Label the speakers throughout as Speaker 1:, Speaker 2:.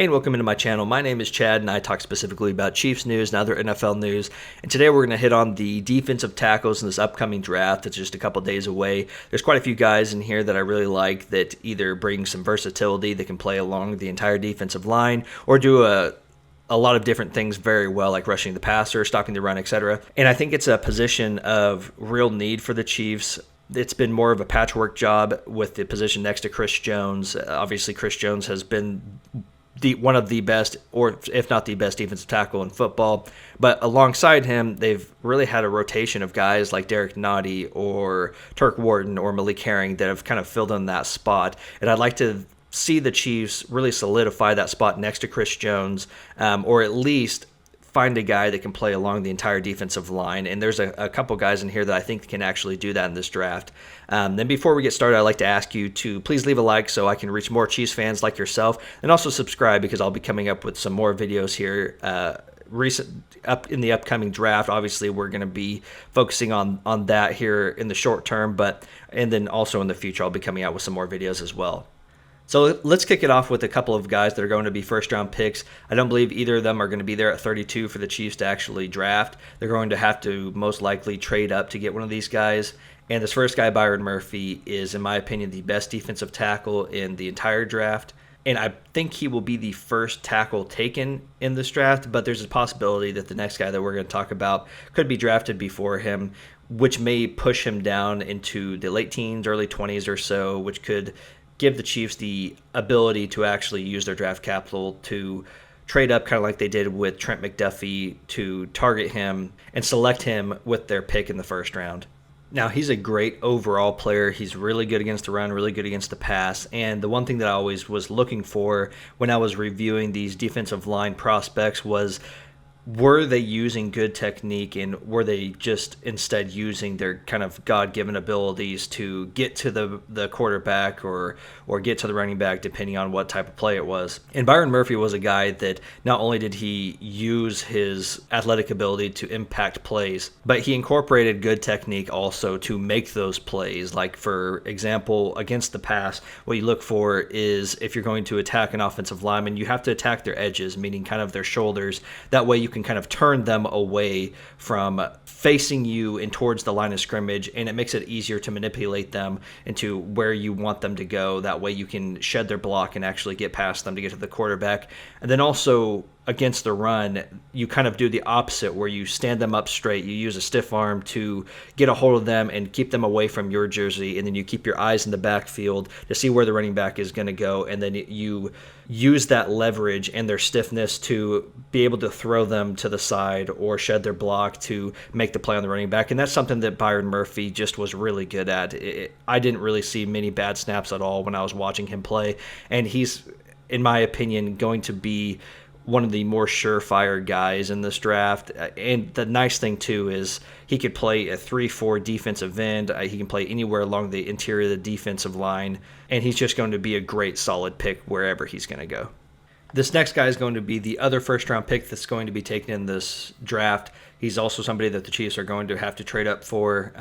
Speaker 1: Hey, and welcome into my channel. My name is Chad, and I talk specifically about Chiefs news and other NFL news. And today we're going to hit on the defensive tackles in this upcoming draft. It's just a couple days away. There's quite a few guys in here that I really like that either bring some versatility that can play along the entire defensive line or do a lot of different things very well, like rushing the passer, stopping the run, etc. And I think it's a position of real need for the Chiefs. It's been more of a patchwork job with the position next to Chris Jones. Obviously, Chris Jones has been one of the best, or if not the best, defensive tackle in football. But alongside him, they've really had a rotation of guys like Derek Nottie or Turk Wharton or Malik Herring that have kind of filled in that spot. And I'd like to see the Chiefs really solidify that spot next to Chris Jones, or at least find a guy that can play along the entire defensive line. And there's a couple guys in here that I think can actually do that in this draft. Then before we get started, I'd like to ask you to please leave a like so I can reach more Chiefs fans like yourself, and also subscribe because I'll be coming up with some more videos here up in the upcoming draft. Obviously, we're going to be focusing on that here in the short term, and then also in the future, I'll be coming out with some more videos as well. So let's kick it off with a couple of guys that are going to be first-round picks. I don't believe either of them are going to be there at 32 for the Chiefs to actually draft. They're going to have to most likely trade up to get one of these guys. And this first guy, Byron Murphy, is, in my opinion, the best defensive tackle in the entire draft. And I think he will be the first tackle taken in this draft, but there's a possibility that the next guy that we're going to talk about could be drafted before him, which may push him down into the late teens, early 20s or so, which could give the Chiefs the ability to actually use their draft capital to trade up, kind of like they did with Trent McDuffie, to target him and select him with their pick in the first round. Now, he's a great overall player. He's really good against the run, really good against the pass. And the one thing that I always was looking for when I was reviewing these defensive line prospects was, were they using good technique, and were they just instead using their kind of God-given abilities to get to the quarterback or get to the running back, depending on what type of play it was. And Byron Murphy was a guy that not only did he use his athletic ability to impact plays, but he incorporated good technique also to make those plays. Like, for example, against the pass, what you look for is, if you're going to attack an offensive lineman, you have to attack their edges, meaning kind of their shoulders. That way you can kind of turn them away from facing you and towards the line of scrimmage, and it makes it easier to manipulate them into where you want them to go. That way you can shed their block and actually get past them to get to the quarterback. And then also against the run, you kind of do the opposite, where you stand them up straight. You use a stiff arm to get a hold of them and keep them away from your jersey, and then you keep your eyes in the backfield to see where the running back is going to go, and then you use that leverage and their stiffness to be able to throw them to the side or shed their block to make the play on the running back. And that's something that Byron Murphy just was really good at. I didn't really see many bad snaps at all when I was watching him play, and he's, in my opinion, going to be one of the more surefire guys in this draft. And the nice thing too is he could play a 3-4 defensive end. He can play anywhere along the interior of the defensive line, and he's just going to be a great solid pick wherever he's going to go. This next guy is going to be the other first-round pick that's going to be taken in this draft. He's also somebody that the Chiefs are going to have to trade up for.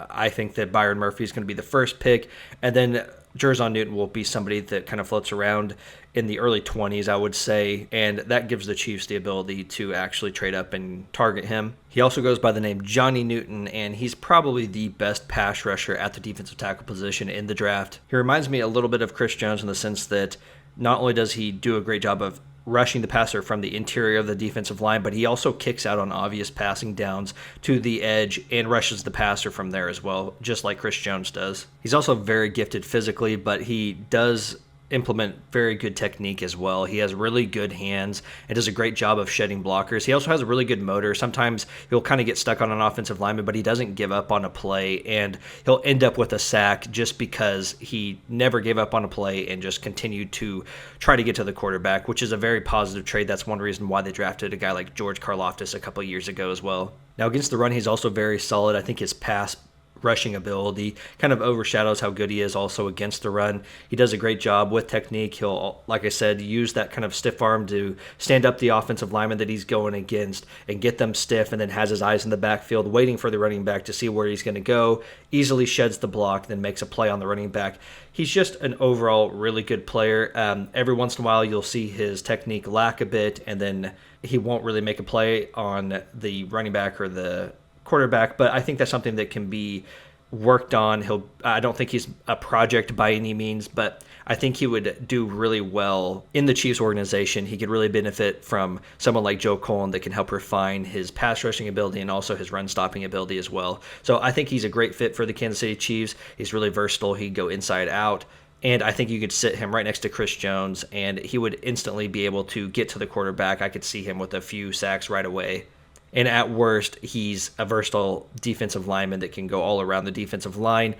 Speaker 1: I think that Byron Murphy is going to be the first pick, and then Jerzon Newton will be somebody that kind of floats around in the early 20s, I would say, and that gives the Chiefs the ability to actually trade up and target him. He also goes by the name Johnny Newton, and he's probably the best pass rusher at the defensive tackle position in the draft. He reminds me a little bit of Chris Jones in the sense that not only does he do a great job of rushing the passer from the interior of the defensive line, but he also kicks out on obvious passing downs to the edge and rushes the passer from there as well, just like Chris Jones does. He's also very gifted physically, but he does implement very good technique as well. He has really good hands and does a great job of shedding blockers. He also has a really good motor. Sometimes he'll kind of get stuck on an offensive lineman, but he doesn't give up on a play, and he'll end up with a sack just because he never gave up on a play and just continued to try to get to the quarterback, which is a very positive trade. That's one reason why they drafted a guy like George Karlaftis a couple years ago as well. Now, against the run, he's also very solid. I think his pass rushing ability kind of overshadows how good he is also against the run. He does a great job with technique. He'll, like I said, use that kind of stiff arm to stand up the offensive lineman that he's going against and get them stiff, and then has his eyes in the backfield waiting for the running back to see where he's going to go, easily sheds the block, then makes a play on the running back. He's just an overall really good player. Every once in a while, you'll see his technique lack a bit, and then he won't really make a play on the running back or the quarterback, but I think that's something that can be worked on. I don't think he's a project by any means, but I think he would do really well in the Chiefs organization. He could really benefit from someone like Joe Cullen that can help refine his pass rushing ability and also his run stopping ability as well. So I think he's a great fit for the Kansas City Chiefs. He's really versatile. He can go inside out. And I think you could sit him right next to Chris Jones, and he would instantly be able to get to the quarterback. I could see him with a few sacks right away. And at worst, he's a versatile defensive lineman that can go all around the defensive line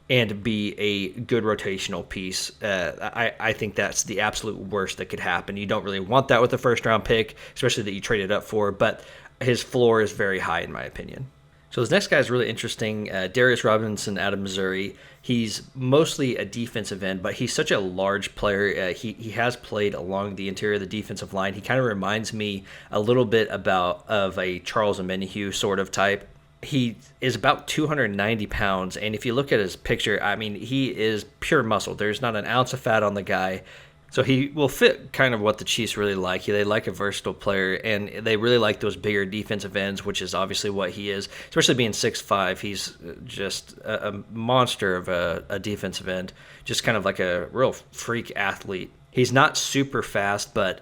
Speaker 1: and be a good rotational piece. I think that's the absolute worst that could happen. You don't really want that with a first-round pick, especially that you traded up for, but his floor is very high in my opinion. So this next guy is really interesting, Darius Robinson out of Missouri. He's mostly a defensive end, but he's such a large player. He has played along the interior of the defensive line. He kind of reminds me a little bit of a Charles Omenihu sort of type. He is about 290 pounds, and if you look at his picture, I mean, he is pure muscle. There's not an ounce of fat on the guy. So he will fit kind of what the Chiefs really like. They like a versatile player, and they really like those bigger defensive ends, which is obviously what he is, especially being 6'5". He's just a monster of a defensive end, just kind of like a real freak athlete. He's not super fast, but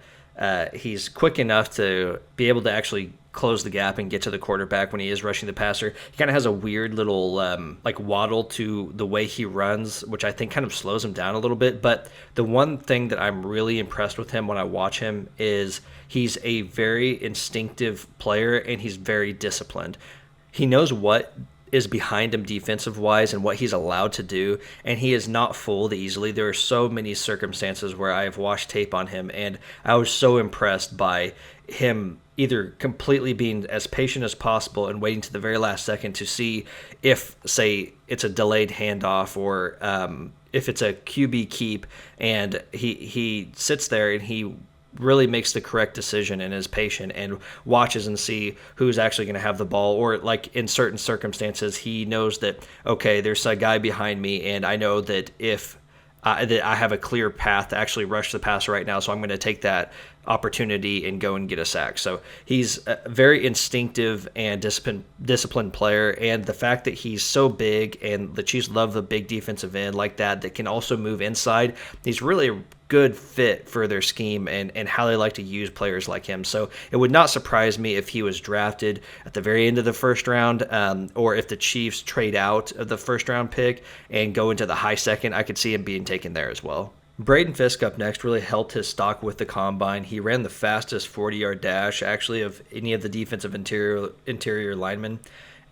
Speaker 1: he's quick enough to be able to actually close the gap and get to the quarterback when he is rushing the passer. He kind of has a weird little like waddle to the way he runs, which I think kind of slows him down a little bit. But the one thing that I'm really impressed with him when I watch him is he's a very instinctive player, and he's very disciplined. He knows what is behind him defensive-wise and what he's allowed to do, and he is not fooled easily. There are so many circumstances where I have watched tape on him, and I was so impressed by him either completely being as patient as possible and waiting to the very last second to see if, say, it's a delayed handoff or if it's a QB keep, and he sits there and he really makes the correct decision and is patient and watches and see who's actually going to have the ball. Or like in certain circumstances, he knows that, okay, there's a guy behind me, and I know that if that I have a clear path to actually rush the passer right now, so I'm going to take that opportunity and go and get a sack. So he's a very instinctive and disciplined player, and the fact that he's so big, and the Chiefs love the big defensive end like that can also move inside, he's really a good fit for their scheme and how they like to use players like him. So it would not surprise me if he was drafted at the very end of the first round, or if the Chiefs trade out of the first round pick and go into the high second. I could see him being taken there as well. Braden Fisk up next really helped his stock with the combine. He ran the fastest 40-yard dash, actually, of any of the defensive interior linemen.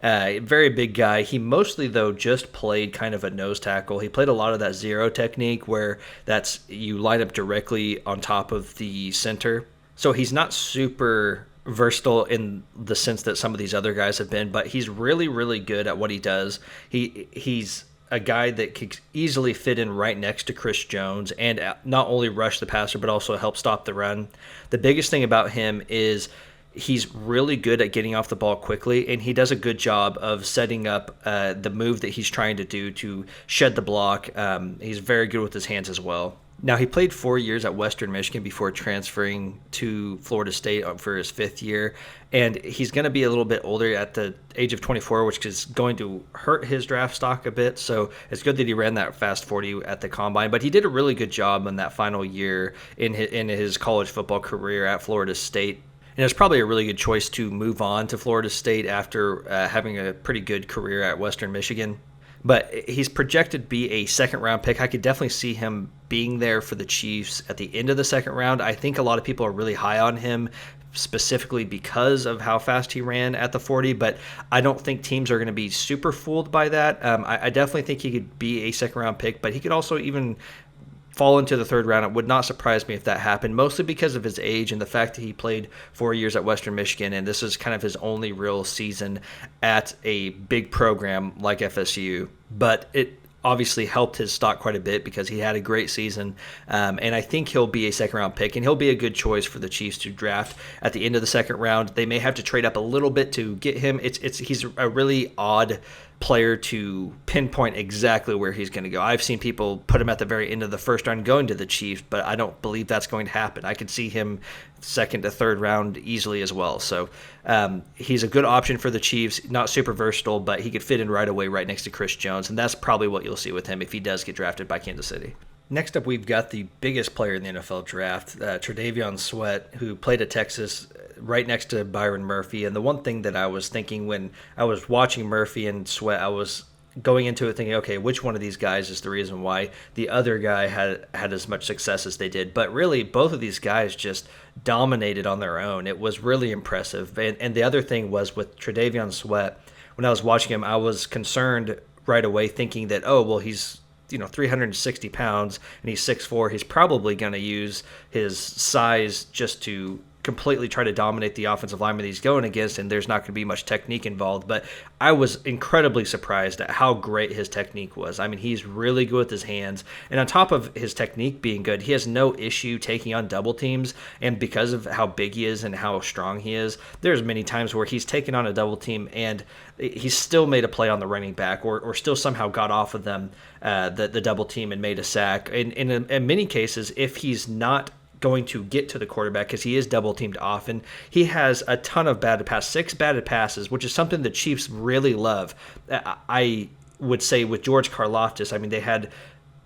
Speaker 1: Very big guy. He mostly, though, just played kind of a nose tackle. He played a lot of that zero technique where that's you line up directly on top of the center. So he's not super versatile in the sense that some of these other guys have been, but he's really, really good at what he does. He's a guy that could easily fit in right next to Chris Jones and not only rush the passer, but also help stop the run. The biggest thing about him is he's really good at getting off the ball quickly, and he does a good job of setting up the move that he's trying to do to shed the block. He's very good with his hands as well. Now, he played 4 years at Western Michigan before transferring to Florida State for his fifth year, and he's going to be a little bit older at the age of 24, which is going to hurt his draft stock a bit. So it's good that he ran that fast 40 at the combine, but he did a really good job in that final year in his college football career at Florida State. And it's probably a really good choice to move on to Florida State after having a pretty good career at Western Michigan. But he's projected to be a second-round pick. I could definitely see him being there for the Chiefs at the end of the second round. I think a lot of people are really high on him specifically because of how fast he ran at the 40, but I don't think teams are going to be super fooled by that. I definitely think he could be a second-round pick, but he could also even fall into the third round. It would not surprise me if that happened, mostly because of his age and the fact that he played 4 years at Western Michigan, and this is kind of his only real season at a big program like FSU. But it obviously helped his stock quite a bit because he had a great season, and I think he'll be a second-round pick, and he'll be a good choice for the Chiefs to draft at the end of the second round. They may have to trade up a little bit to get him. He's a really odd player to pinpoint exactly where he's going to go. I've seen people put him at the very end of the first round going to the Chiefs, but I don't believe that's going to happen. I could see him second to third round easily as well. So he's a good option for the Chiefs, not super versatile, but he could fit in right away right next to Chris Jones, and that's probably what you'll see with him if he does get drafted by Kansas City. Next up, we've got the biggest player in the NFL draft, Tre'Davion Sweat, who played at Texas right next to Byron Murphy. And the one thing that I was thinking when I was watching Murphy and Sweat, I was going into it thinking, okay, which one of these guys is the reason why the other guy had as much success as they did? But really, both of these guys just dominated on their own. It was really impressive. And the other thing was with Tre'Davion Sweat, when I was watching him, I was concerned right away thinking that, oh, well, he's 360 pounds and he's 6'4", he's probably going to use his size just to completely try to dominate the offensive lineman he's going against, and there's not going to be much technique involved. But I was incredibly surprised at how great his technique was. I mean, he's really good with his hands, and on top of his technique being good, he has no issue taking on double teams, and because of how big he is and how strong he is, there's many times where he's taken on a double team and he's still made a play on the running back or still somehow got off of them, the double team, and made a sack. In many cases, if he's not going to get to the quarterback because he is double teamed often, he has a ton of batted passes, 6 batted passes, which is something the Chiefs really love. I would say with George Karlaftis, I mean, they had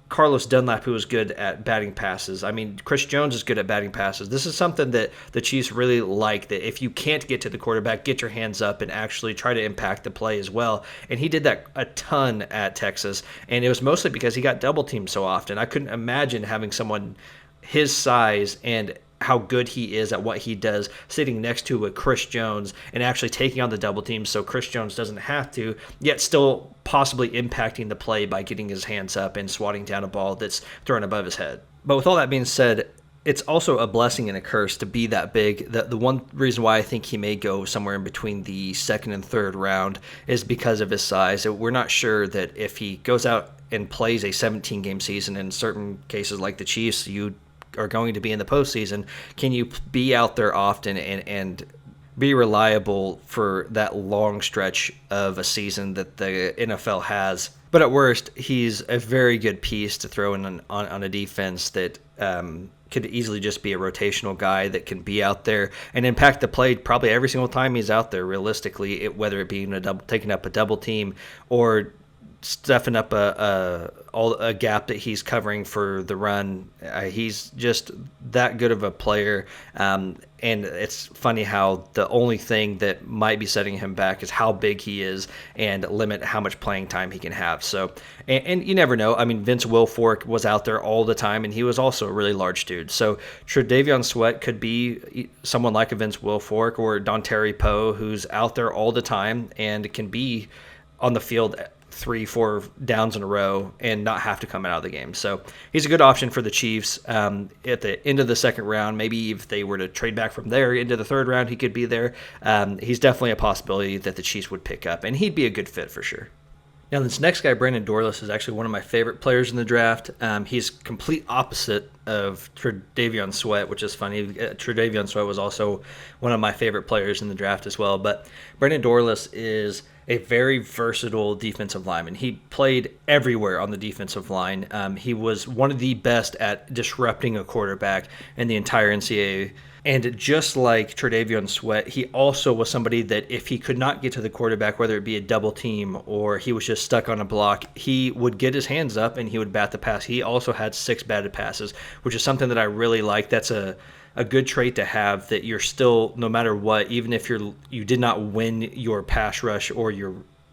Speaker 1: Carlos Dunlap, who was good at batting passes. I mean, Chris Jones is good at batting passes. This is something that the Chiefs really like, that if you can't get to the quarterback, get your hands up and actually try to impact the play as well. And he did that a ton at Texas, and it was mostly because he got double teamed so often. I couldn't imagine having someone his size and how good he is at what he does sitting next to a Chris Jones and actually taking on the double team so Chris Jones doesn't have to, yet still possibly impacting the play by getting his hands up and swatting down a ball that's thrown above his head. But with all that being said, it's also a blessing and a curse to be that big. The one reason why I think he may go somewhere in between the second and third round is because of his size. We're not sure that if he goes out and plays a 17-game season, in certain cases like the Chiefs, you are going to be in the postseason, can you be out there often and be reliable for that long stretch of a season that the NFL has? But at worst, he's a very good piece to throw in on a defense that could easily just be a rotational guy that can be out there and impact the play probably every single time he's out there, realistically, whether it be taking up a double team or stuffing up a gap that he's covering for the run. He's just that good of a player. And it's funny how the only thing that might be setting him back is how big he is and limit how much playing time he can have. So, and you never know. I mean, Vince Wilfork was out there all the time, and he was also a really large dude. So Tre'Davion Sweat could be someone like a Vince Wilfork or Dontari Poe, who's out there all the time and can be on the field 3-4 downs in a row and not have to come out of the game. So he's a good option for the Chiefs at the end of the second round. Maybe if they were to trade back from there into the third round, he could be there. He's definitely a possibility that the Chiefs would pick up, and he'd be a good fit for sure. Now, this next guy, Brandon Dorlus, is actually one of my favorite players in the draft. He's complete opposite of Tre'Davion Sweat, which is funny. Tre'Davion Sweat was also one of my favorite players in the draft as well. But Brandon Dorlus is a very versatile defensive lineman. He played everywhere on the defensive line. He was one of the best at disrupting a quarterback in the entire NCAA. And just like Tre'Davion Sweat, he also was somebody that if he could not get to the quarterback, whether it be a double team or he was just stuck on a block, he would get his hands up and he would bat the pass. He also had 6 batted passes, which is something that I really like. That's a good trait to have, that you're still, no matter what, even if you did not win your pass rush or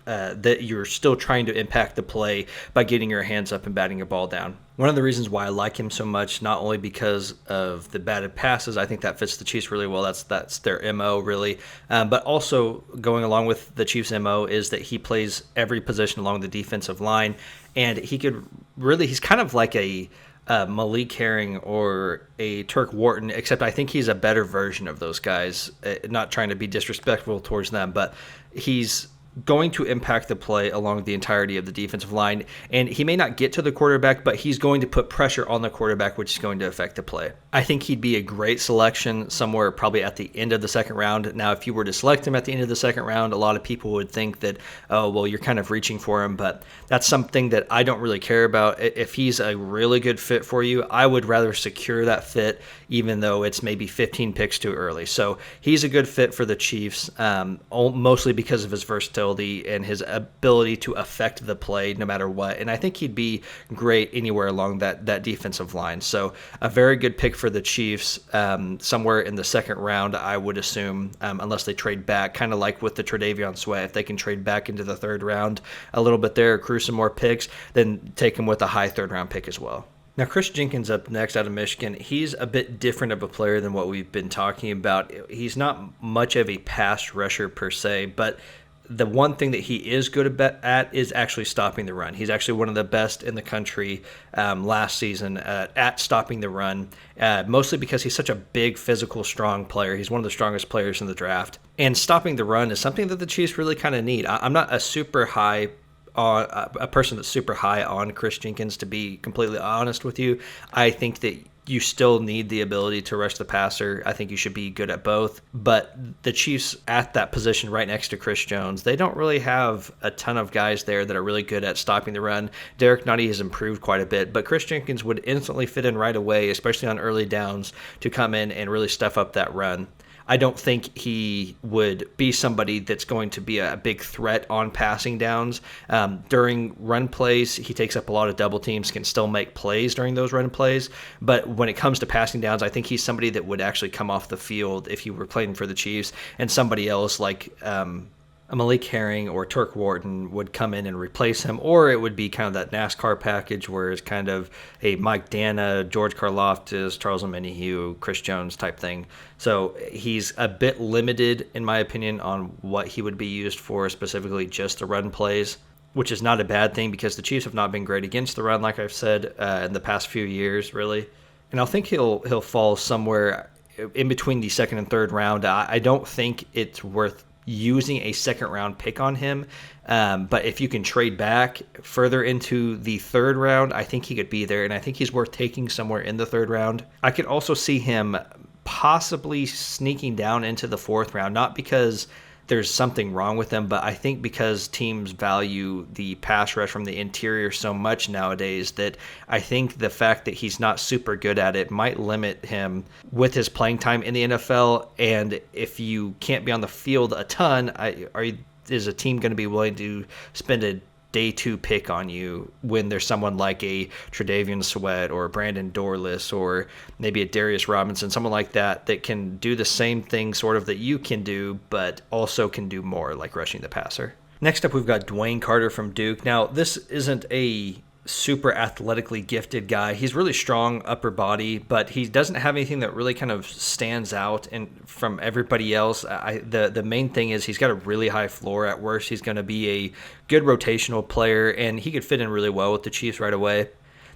Speaker 1: that you're still trying to impact the play by getting your hands up and batting a ball down. One of the reasons why I like him so much, not only because of the batted passes, I think that fits the Chiefs really well. That's their MO really, but also going along with the Chiefs' MO is that he plays every position along the defensive line, and he's kind of like a Malik Herring or a Turk Wharton, except I think he's a better version of those guys. Not trying to be disrespectful towards them, but he's going to impact the play along the entirety of the defensive line. And he may not get to the quarterback, but he's going to put pressure on the quarterback, which is going to affect the play. I think he'd be a great selection somewhere probably at the end of the second round. Now, if you were to select him at the end of the second round, a lot of people would think that, oh, well, you're kind of reaching for him, but that's something that I don't really care about. If he's a really good fit for you, I would rather secure that fit, even though it's maybe 15 picks too early. So he's a good fit for the Chiefs, mostly because of his versatility and his ability to affect the play no matter what. And I think he'd be great anywhere along that defensive line. So a very good pick for the Chiefs, somewhere in the second round, I would assume, unless they trade back, kind of like with the Tre'Davion Sweat. If they can trade back into the third round a little bit there, accrue some more picks, then take him with a high third round pick as well. Now, Chris Jenkins up next out of Michigan. He's a bit different of a player than what we've been talking about. He's not much of a pass rusher per se, but the one thing that he is good at is actually stopping the run. He's actually one of the best in the country last season at stopping the run, mostly because he's such a big, physical, strong player. He's one of the strongest players in the draft. And stopping the run is something that the Chiefs really kind of need. I'm not a person that's super high on Chris Jenkins, to be completely honest with you. I think that you still need the ability to rush the passer. I think you should be good at both. But the Chiefs at that position right next to Chris Jones, they don't really have a ton of guys there that are really good at stopping the run. Derek Nottie has improved quite a bit, but Chris Jenkins would instantly fit in right away, especially on early downs, to come in and really stuff up that run. I don't think he would be somebody that's going to be a big threat on passing downs. During run plays, he takes up a lot of double teams, can still make plays during those run plays. But when it comes to passing downs, I think he's somebody that would actually come off the field if he were playing for the Chiefs, and somebody else like a Malik Herring or Turk Wharton would come in and replace him, or it would be kind of that NASCAR package where it's kind of a Mike Dana, George Karlaftis, Charles Omenihu, Chris Jones type thing. So he's a bit limited, in my opinion, on what he would be used for, specifically just the run plays, which is not a bad thing because the Chiefs have not been great against the run, like I've said, in the past few years, really. And I think he'll fall somewhere in between the second and third round. I don't think it's worth using a second round pick on him. But if you can trade back further into the third round, I think he could be there. And I think he's worth taking somewhere in the third round. I could also see him possibly sneaking down into the fourth round, not because there's something wrong with them, but I think because teams value the pass rush from the interior so much nowadays that I think the fact that he's not super good at it might limit him with his playing time in the NFL. And if you can't be on the field a ton, is a team going to be willing to spend a day two pick on you when there's someone like a Tre'Davion Sweat or Brandon Dorless or maybe a Darius Robinson, someone like that can do the same thing sort of that you can do, but also can do more, like rushing the passer. Next up, we've got Dwayne Carter from Duke. Now, this isn't a super athletically gifted guy. He's really strong upper body, but he doesn't have anything that really kind of stands out and from everybody else. The main thing is he's got a really high floor. At worst, he's going to be a good rotational player, and he could fit in really well with the Chiefs right away.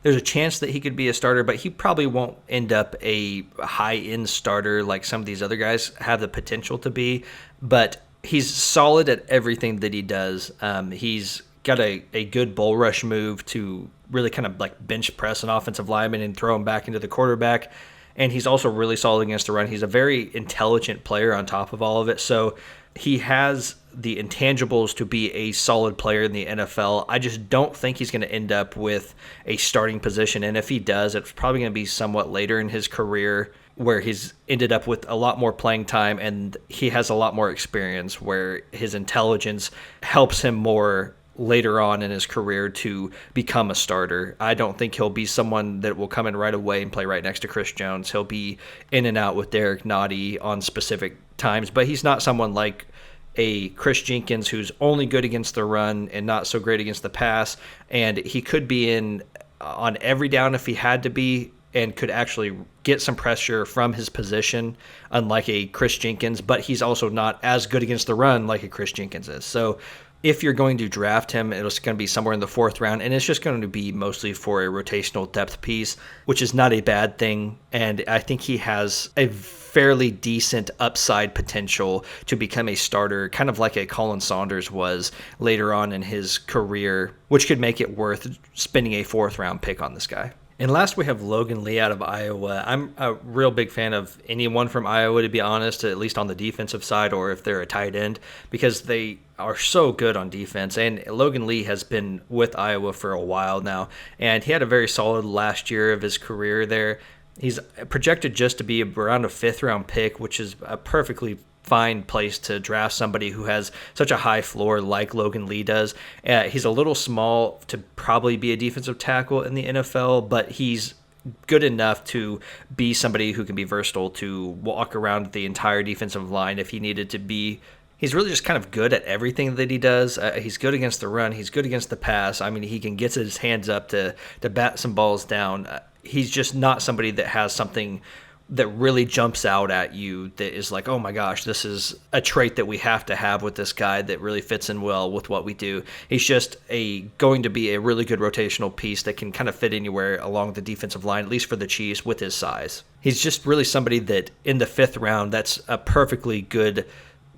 Speaker 1: There's a chance that he could be a starter, but he probably won't end up a high-end starter like some of these other guys have the potential to be, but he's solid at everything that he does. He's got a good bull rush move to really kind of like bench press an offensive lineman and throw him back into the quarterback. And he's also really solid against the run. He's a very intelligent player on top of all of it. So he has the intangibles to be a solid player in the NFL. I just don't think he's going to end up with a starting position. And if he does, it's probably going to be somewhat later in his career where he's ended up with a lot more playing time and he has a lot more experience where his intelligence helps him more later on in his career to become a starter. I don't think he'll be someone that will come in right away and play right next to Chris Jones. He'll be in and out with Derek Nottie on specific times, but he's not someone like a Chris Jenkins who's only good against the run and not so great against the pass. And he could be in on every down if he had to be and could actually get some pressure from his position, unlike a Chris Jenkins, but he's also not as good against the run like a Chris Jenkins is. So if you're going to draft him, it's going to be somewhere in the 4th round, and it's just going to be mostly for a rotational depth piece, which is not a bad thing. And I think he has a fairly decent upside potential to become a starter, kind of like a Colin Saunders was later on in his career, which could make it worth spending a 4th round pick on this guy. And last, we have Logan Lee out of Iowa. I'm a real big fan of anyone from Iowa, to be honest, at least on the defensive side, or if they're a tight end, because they are so good on defense. And Logan Lee has been with Iowa for a while now, and he had a very solid last year of his career there. He's projected just to be around a 5th round pick, which is a perfectly fine place to draft somebody who has such a high floor like Logan Lee does. He's a little small to probably be a defensive tackle in the NFL, but he's good enough to be somebody who can be versatile to walk around the entire defensive line if he needed to be. He's really just kind of good at everything that he does. He's good against the run. He's good against the pass. I mean, he can get his hands up to bat some balls down. He's just not somebody that has something that really jumps out at you that is like, oh my gosh, this is a trait that we have to have with this guy that really fits in well with what we do. He's just going to be a really good rotational piece that can kind of fit anywhere along the defensive line, at least for the Chiefs, with his size. He's just really somebody that in the 5th round, that's a perfectly good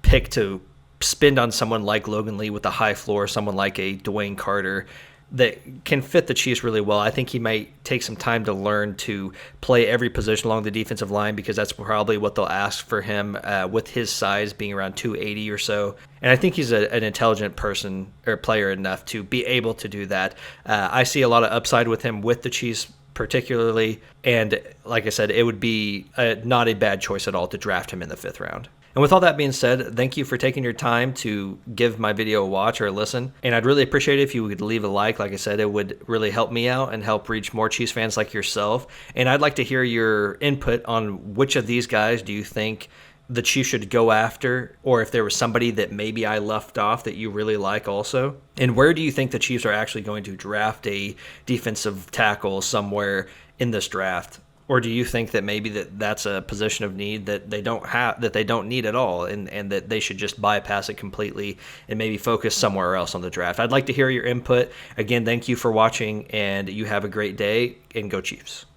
Speaker 1: pick to spend on someone like Logan Lee with a high floor, someone like a Dwayne Carter, that can fit the Chiefs really well. I think he might take some time to learn to play every position along the defensive line, because that's probably what they'll ask for him with his size being around 280 or so. And I think he's an intelligent person or player enough to be able to do that. I see a lot of upside with him with the Chiefs particularly. And like I said, it would be not a bad choice at all to draft him in the 5th round. And with all that being said, thank you for taking your time to give my video a watch or a listen. And I'd really appreciate it if you would leave a like. Like I said, it would really help me out and help reach more Chiefs fans like yourself. And I'd like to hear your input on which of these guys do you think the Chiefs should go after, or if there was somebody that maybe I left off that you really like also. And where do you think the Chiefs are actually going to draft a defensive tackle somewhere in this draft? Or do you think that maybe that's a position of need that they don't have, that they don't need at all, and that they should just bypass it completely and maybe focus somewhere else on the draft? I'd like to hear your input. Again, thank you for watching, and you have a great day, and go Chiefs.